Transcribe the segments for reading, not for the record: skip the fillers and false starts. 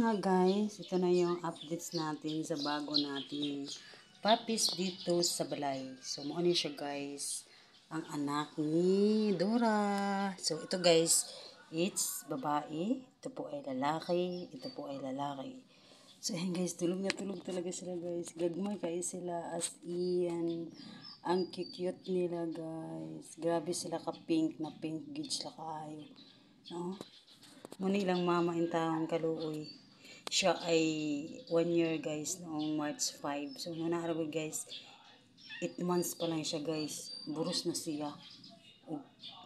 nga guys, ito na yung updates natin sa bago nating puppies dito sa balay. So, ano siya guys, ang anak ni Dora. So, ito guys, it's babae, ito po ay lalaki, ito po ay lalaki. So, ayan guys, tulog na tulog talaga sila guys. Gagmay kayo sila as in. Ang cute nila guys. Grabe sila ka-pink na pink gid sila kaayo. No? Muni lang mama in taong kaluoy. Siya ay 1 year guys noong March 5. So nung naaraw guys, 8 months pa lang siya guys. Buros na siya.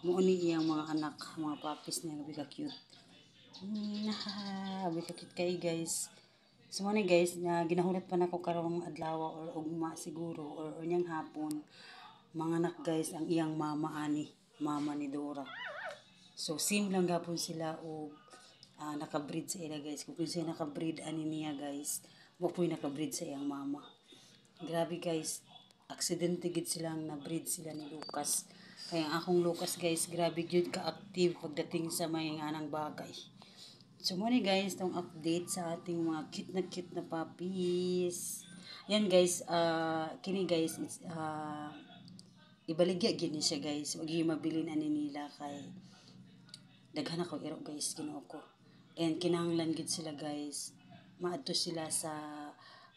Muuni iyang mga anak, mga puppies niya, gabi ka cute. Gabi ka cute kayo guys. So muna guys, na ginahulot pa na ko karong adlaw or ugma siguro or niyang hapon. Mga anak guys, ang iyang mama ani, mama ni Dora. So same lang gapon sila og nakabreed sa ila guys. Kung siya nakabreed ani niya guys, wa po'y nakabreed sa iyang mama. Grabe guys, aksidente gid silang na-breed sila ni Lucas. Kaya ang akong Lucas guys, grabe gyud ka-active pagdating sa may anang bagay. So muna guys, tong update sa ating mga cute na puppies. Yan guys, kini guys, it's ibaligya gini siya guys. Wag yung mabilin ani nila kay daghan ako iro guys, Ginoo ko. And kinahanglan gid sila guys. Maadto sila sa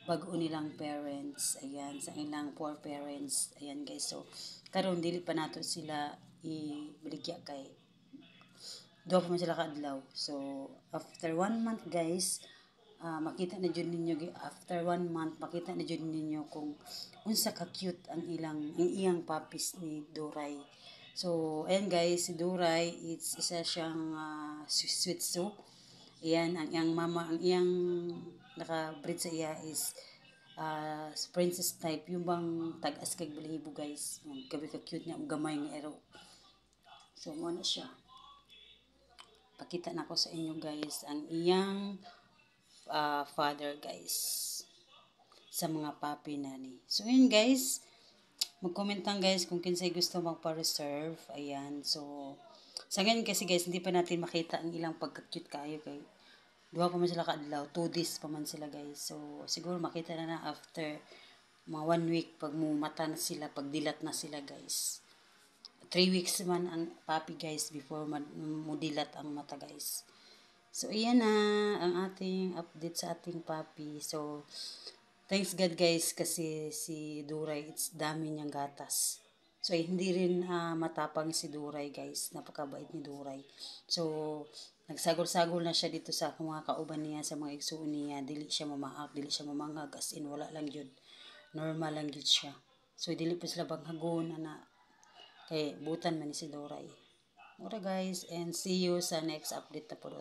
bag-o nilang parents. Ayan, sa ilang poor parents. Ayan guys. So karon dili pa nato sila ibaligya kay do pa man sila kaadlaw. So after 1 month guys, makita na jud ninyo after 1 month makita na jud ninyo kung unsa ka cute ang iyang puppies ni Doray. So ayan guys, si Doray, it's isa siyang Shih Tzu. Ayan, ang iyang mama, ang iyang naka-breed sa iya is princess type, yung bang tag-as kag balahibo guys. Gabi ka cute niya, gamay nga ero. So mo na siya. Pakita na ko sa inyo guys ang iyang father guys sa mga puppy nani. So yun guys, mag-comment lang guys kung kinsay gusto magpa-reserve. Ayan, so sa ganyan kasi guys, hindi pa natin makita ang ilang pagka-cute kayo kay duha pa man sila kaadlaw, 2 days pa man sila guys. So siguro makita na after mga 1 week pag mumata na sila, pag dilat na sila guys. 3 weeks man ang puppy guys before mudilat ang mata guys. So ayan na ang ating update sa ating puppy. So thanks God guys kasi si Duray, it's dami niyang gatas. So hindi rin matapang si Duray guys. Napakabait ni Duray. So nagsagol-sagol na siya dito sa mga kauban niya, sa mga igsuon niya. Dili siya mamaak, dili siya mamangag, as in wala lang yun. Normal lang yun siya. So dili pa sila banghagon ana. Kay butan man ni si Duray. Ora guys, and see you sa next update na po.